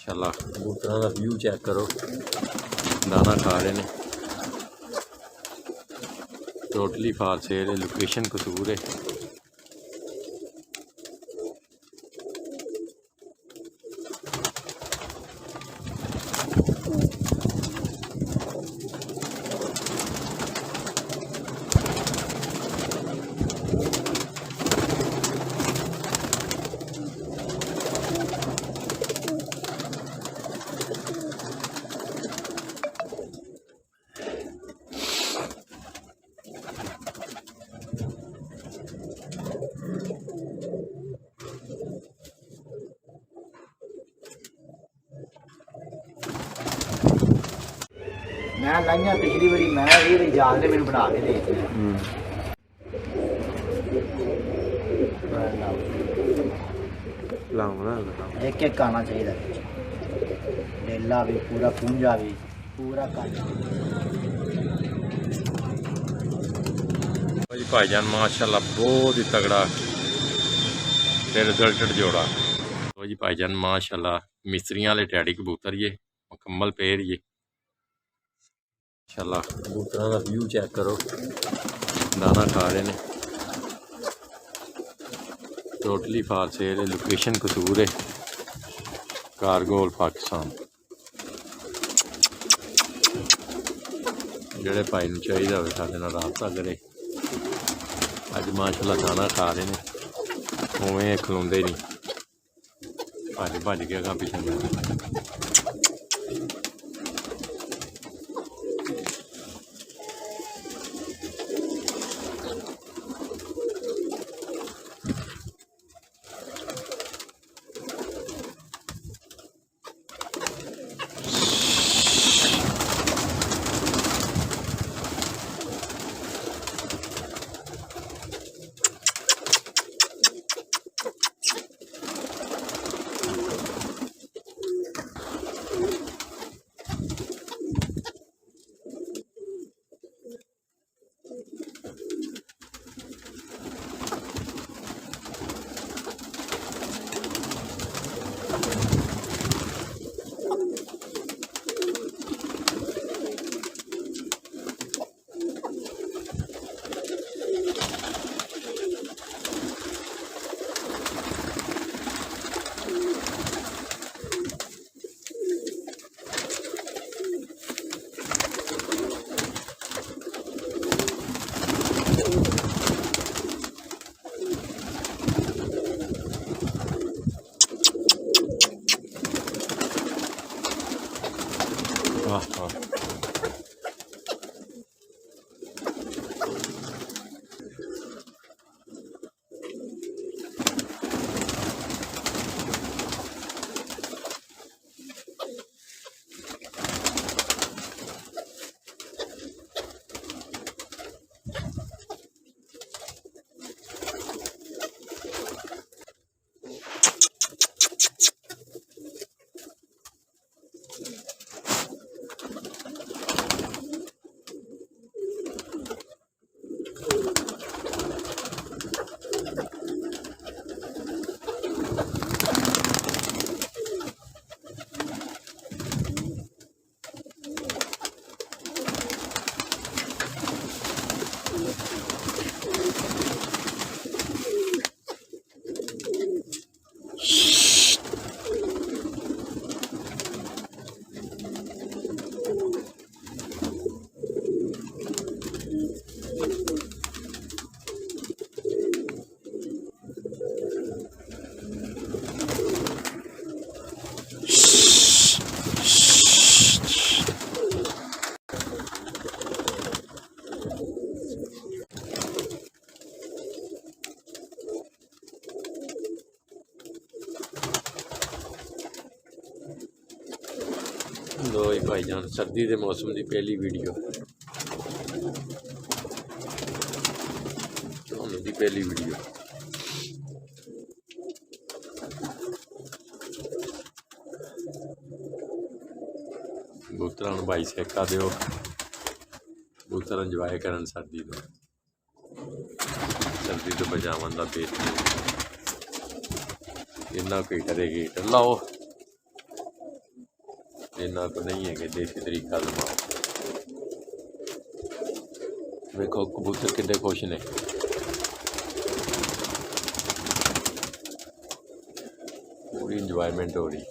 माशाल्लाह कबूतरों का व्यू चेक करो, दाना खा रहे हैं। टोटली फार सेल है, लोकेशन कसूर है। मैं लाइया पिछली बारी मैं ये जाल ने मैंने बना के दे एक एक आना चाहिए, डेला भी पूरा पूंजा भी पूरा भाईजान माशाल्लाह बहुत ही तगड़ा रिजल्टेड जोड़ा। तो जी भाईजान माशाल्लाह मिस्त्रियां वाले टैडी कबूतर ये मुकम्मल पेड़ ये माशाल्लाह। कबूतरों का व्यू चेक करो, दाना खा रहे हैं। टोटली फार सेल है, लोकेशन कसूर है, कारगोल पाकिस्तान। जेड़े भाई नूं चाहिए होवे साडे नाल राबता करे। अज माशाल्लाह दाना खा रहे हैं, उवें खलोंदे नहीं, भज भज के अगां पिछे जांदे। लो भाईजान सर्दी के मौसम की पहली वीडियो, की पहली वीडियो। कबूतर भाई सेका दो, कबूतर इंजॉय करन सर्दी तो बचावन का बेहतरीन। इन्ना कोई डरेगी हीटर लाओ, इन्ना को नहीं है कि देसी तरीका लगा। देखो कबूतर कितने खुश ने। पूरी इंजॉयमेंट हो रही।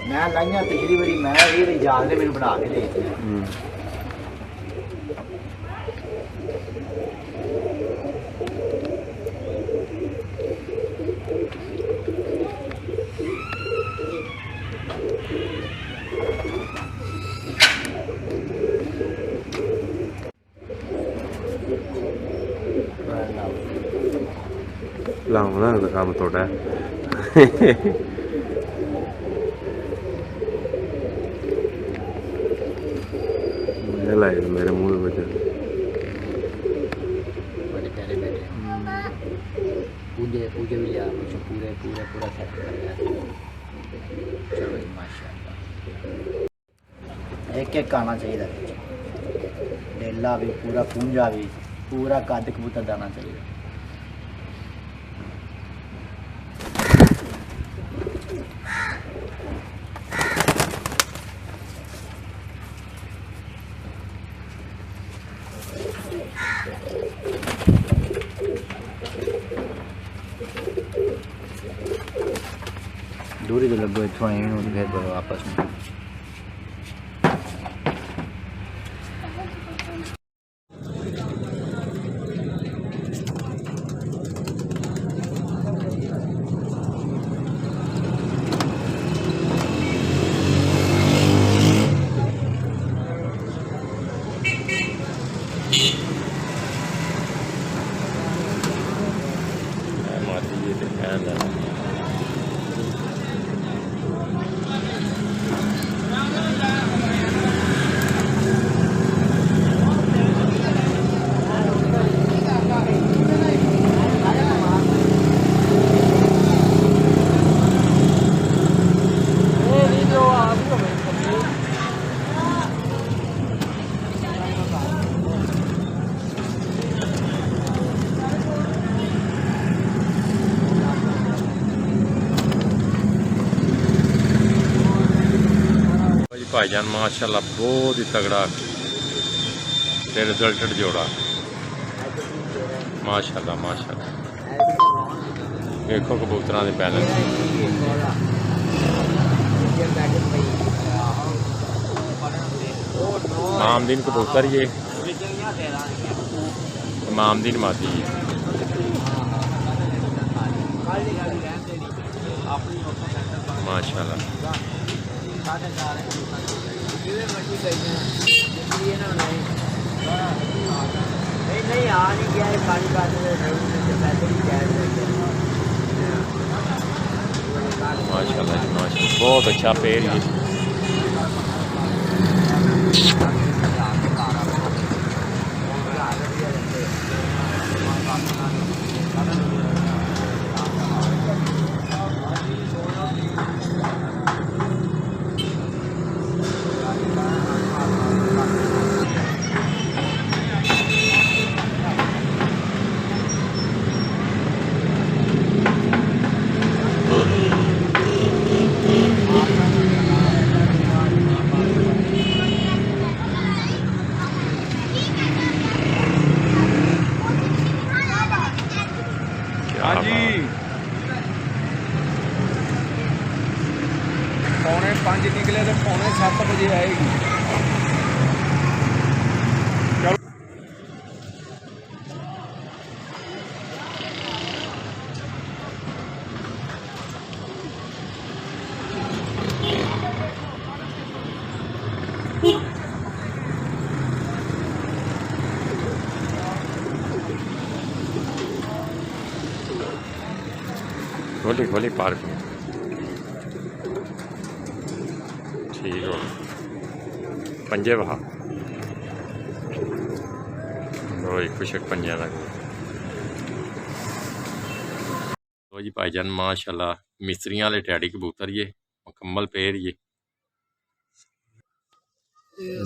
मैं लाइया पिछली बारी मैं ये जाल ने मेरे बना के दे लाऊंगा तो काम थोड़ा मुझे लाए मेरे मुंह में बचे बड़े प्यारे बैठे पूजे पूजे भी लिया मुझे पूरे पूरे पूरा सेट कर लिया। चलो जी माशाल्लाह एक एक आना चाहिए डेला भी पूरा पूंजा भी पूरा कद कबूतर दाना चाहिए। दूरी तो लगभग इतना ही फिर करो आपस में। भाईजान माशाल्लाह बहुत ही तगड़ा ते रिजल्टेड जोड़ा माशाल्लाह माशाल्लाह। देखो कबूतरां दे बैलेंस मामदीन कबूतर ये मामदीन मादी माशाल्लाह। ਜਿਵੇਂ ਮਰਜ਼ੀ ਗਈਆਂ ਜਿੰਦਗੀ ਇਹਨਾਂ ਨਹੀਂ ਨਹੀਂ ਆ ਨਹੀਂ ਗਿਆ ਇਹ ਖਾਲੀ ਬਾਤ ਦੇ ਪੈਸੇ ਵੀ ਜਾਇਜ਼ ਹੋਏ माशाल्लाह जी माशाल्लाह बहुत अच्छा पेड़ ये हाँ जी पौने 5 निकले तो पौने 7 बजे आएगी चलो खोली खोली पार्क में ठीक हो पंजे बहा कुछ पंजे का लो जी भाईजान माशाल्लाह मिस्त्रियां वाले टैडी कबूतर ये मुकम्मल पेड़ ये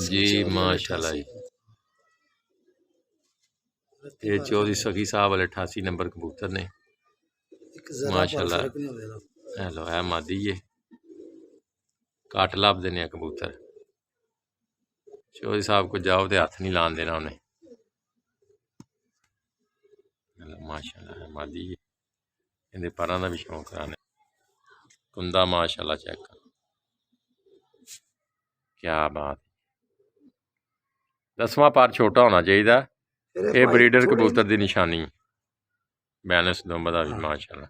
जी माशाल्लाह जी ये चौधरी सखी साहब वाले 88 नंबर कबूतर ने माशाल्लाह हेलो है मादी ये घट लभदे ने कबूतर चौधरी साहब को जाओ तो हथ नहीं लान देना उन्हें माशाल्लाह है मादी ये इहदे परां दा भी शौक कराने कुंदा माशाल्लाह चेक कर क्या बात 10वां पार छोटा होना चाहिए ये ब्रीडर कबूतर की निशानी बैलेंस दुंब का भी माशाल्लाह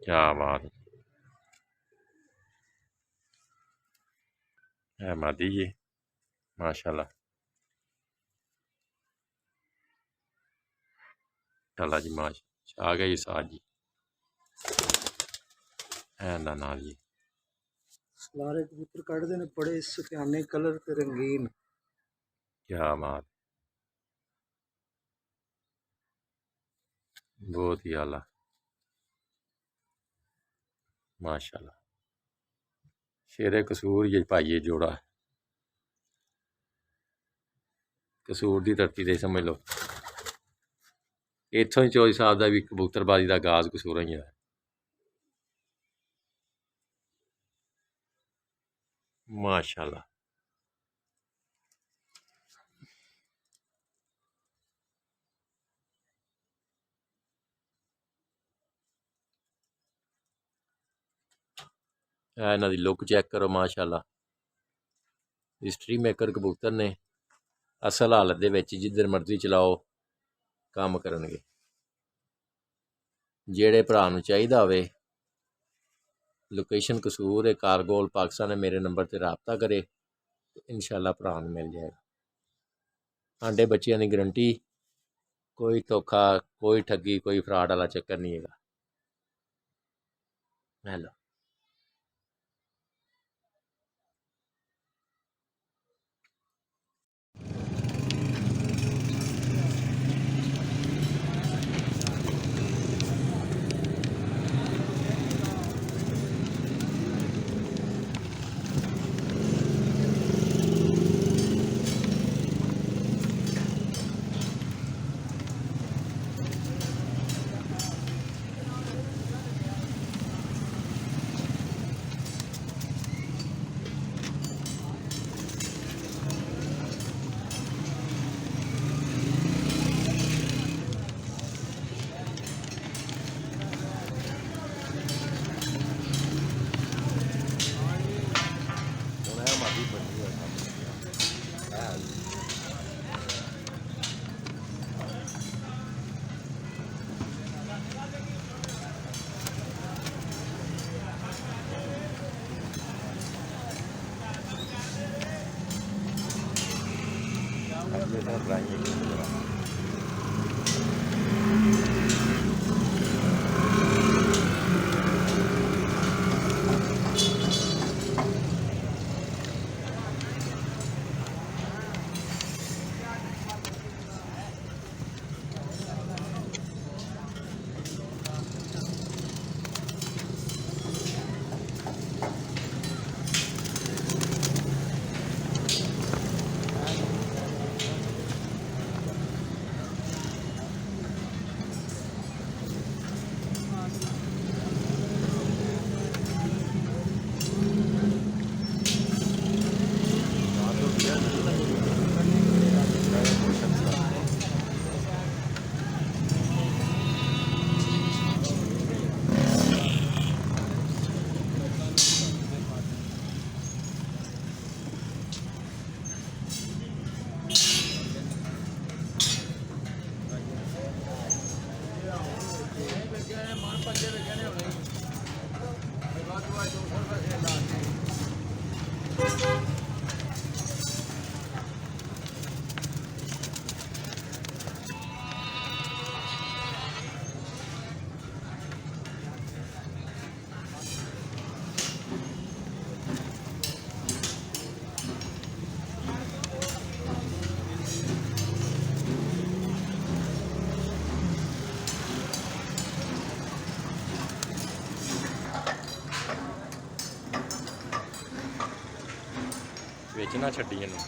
क्या बात है मादी ये माशाल्लाह चला जी माशा आ गया जी साज जी है ना नाल जी सारे कबूतर कटते ने बड़े सुफियाने कलर ते रंगीन क्या बात बहुत ही आला माशाल्लाह शेरे कसूर ये पाइए जोड़ा है कसूर की धरती दे समझ लो इत्थों ही चौधरी साहब का भी कबूतरबाजी का आगाज कसूर ही है माशाल्लाह इन्हां दी लुक चेक करो माशाल्लाह हिस्टरी मेकर कबूतर ने असल हालत दे विच जिधर मर्जी चलाओ काम करनगे जेड़े भरा नूं चाहीदा होवे लोकेशन कसूर है कारगोल पाकिस्तान है मेरे नंबर ते राबता करे इंशाल्लाह भरा नूं मिल जाएगा आंडे बच्चियां दी गारंटी कोई धोखा कोई ठगी कोई फ्रॉड वाला चक्कर नहीं है हेलो ये तो ड्राइंग ਵਿੱਚ ਨਾ ਛੱਡੀ ਇਹਨੂੰ